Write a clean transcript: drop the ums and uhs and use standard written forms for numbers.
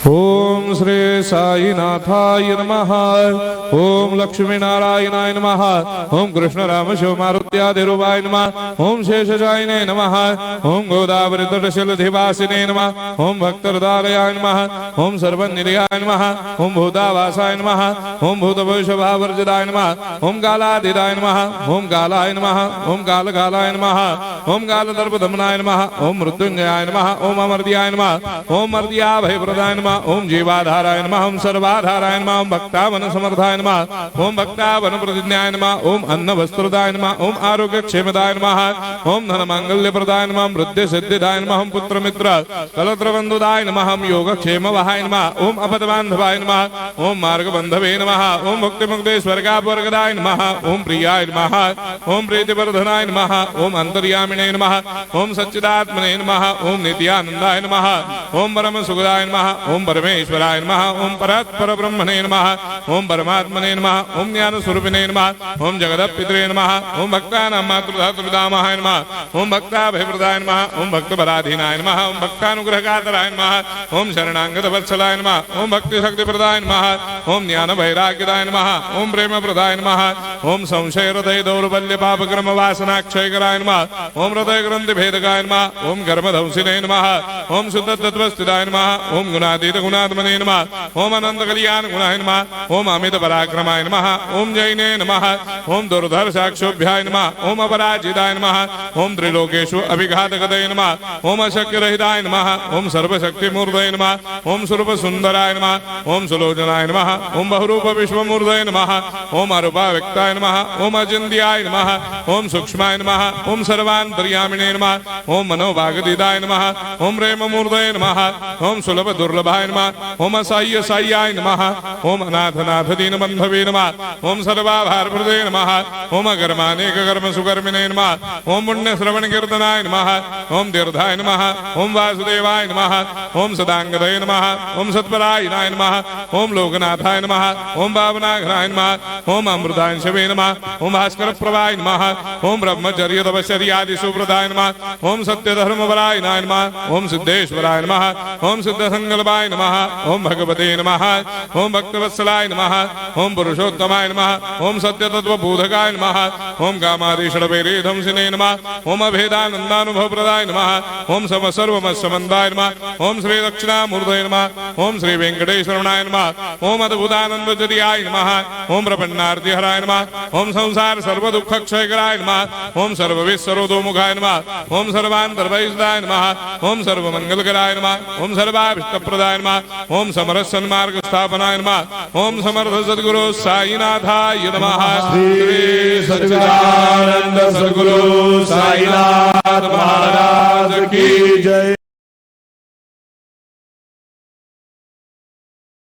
ओम श्री साईनाथाय नमः। ओम लक्ष्मी नारायणाय नमः। ओम कृष्ण राम शिव मारुत्यादिरूपाय नमः। ओम शेषशायिने नमः। ओम गोदावरी तटशिलधिवासिने नमः। ओम भक्तहृदयाय नमः। ओम सर्वनिलयाय नमः। ओम भूतावासाय नमः। ओम भूतभविष्यभावर्जिताय नमः। ओम कालातीताय नमः। ओम कालाय नमः। ओम कालकालाय नमः। ओम कालदर्पदमनाय नमः। ओम मृत्युंजयाय नमः। ओम अमर्त्याय नमः। ओम मर्त्याभयप्रदाय नमः। ओम जीवाधाराय नमः। ओम सर्वाधाराय नमः। ओम भक्तावन समर्थाय नमः। ओम भक्तावन प्रतिज्ञाय नमः। ओम अन्न वस्त्रदाय नमः। ओम आरोग्य क्षेमदाय नमः। ओम धन मांगल्य प्रदाय नमः। ओम वृद्धि सिद्धिदाय नमः। ओम पुत्र मित्र कलत्र बंधुदाय नमः। ओम योग क्षेम वहाय नमः। ओम अपद बांधवाय नमः। ओम मार्ग बंधवे नमः। ओम मुक्ति मुक्ति स्वर्गापवर्गदाय नमः। ओम प्रियाय नमः। ओम प्रीतिवर्धनाय नमः। ओम अंतर्यामिने नमः। ओम सच्चिदात्मने नमः। ओम नित्यानंदाय नमः। ओम परम सुखदाय नमः। ओम परमेश्वराय नमः। ओम परात्पर ब्रह्मणे नमः। ओम परमात्मने नमः। ओम ज्ञान स्वरूपिणे नमः। ओम जगदपितरे नमः। ओम भक्तानां मातृधातुर्दामाय नमः। ओम भक्ताभयप्रदाय नमः। ओम भक्तपराधीनाय नमः। ओम भक्तानुग्रहकातराय नमः। ओम शरणागत वत्सलाय नमः। ओम भक्ति शक्ति प्रदाय नमः। ओम ज्ञान वैराग्यदाय नमः। ओम प्रेम प्रदाय नमः। ओम संशय हृदय दौर्बल्य पापक्रम वासना क्षयकराय नमः। ओम हृदय ग्रंथि भेदकाय नमः। ओम कर्मधंसिने नमः। ओम शुद्ध तत्वस्थिताय नमः। ओम गुणातीत गुणात्मने नमः। ओम अनंत कल्याण गुणाय नमः। ओम अमित पराक्रमाय नमः। ओम जैने नमः। ओम दुर्धर्षाक्षोभ्याय नमः। ओम अपराजिताय नमः। ओम त्रिलोकेषु अभिघातगतये नमः। ओम अशक्यरहिताय नमः। ओम सर्वशक्तिमूर्तये नमः। ओम स्वरूप सुंदराय नमः। ओम सुलोचनाय नमः। ओम बहुरूप विश्वमूर्तये नमः। ओम अरूपाव्यक्ताय नमः। ओम अचिन्त्याय नमः। ओम सूक्ष्माय नमः। ओम सर्वान्तर्यामिने नमः। ओम मनोभागदिदाय नमः। ओम प्रेममूर्तये नमः। ओम सुलभ दुर्लभाय नमः। ओम असाह्य साह्याय नमः। ओम अनाथनाथ दीनबन्धवे नमः। ओम सर्वाभारप्रदे नमः। ओम अकर्मानेक कर्म सुकर्मिणे नमः। ओम पुण्य श्रवण कीर्तनाय नमः। ओम तीर्थाय नमः। ओम वासुदेवाय नमः। ओम सदांगदये नमः। ओम सत्परायणाय नमः। ओम लोकनाथाय नमः। ओम भावनाघ्नाय नमः। ओम अमृतांशवे नमः। ओम भास्कर प्रभाय नमः। ओम ब्रह्मचर्य तपश्चर्यादि सुप्रदाय नमः। ओम सत्यधर्मपरायणाय नमः। ओम सिद्धेश्वराय नमः। ओम सिद्ध संकल्पाय नमः। ओम भगवते नमः। ओम भक्तवत्सलाय नमः। ओम पुरुषोत्तमाय नमः। ओम सत्यतत्त्वबोधकाय नमः। ओम कामादिषडभैरेधंसिने नमः। ओम अभेदानन्दानुभवप्रदाय नमः। ओम सर्वमस्समन्दाय नमः। ओम श्री दक्षिणामूर्तये नमः। ओम श्री वेंकटेश्वरनाय नमः। ओम अद्भुतानन्दचर्याय नमः। ओम प्रपन्नार्तिहराय नमः। ओम संसार सर्वदुःखक्षयकराय नमः। ओम सर्वविश्वरोधोमुखाय नमः। ओम सर्वान्तर्वैसदाय नमः। ओम सर्वमङ्गलकराय नमः। ओम सर्वाभीष्टप्रदाय नमः। ओम समरस सन्मार्ग स्थापनाय नमः। ओम समर्थ सद्गुरु साईनाथाय नमः। श्री सच्चिदानंद सद्गुरु साईनाथ महाराज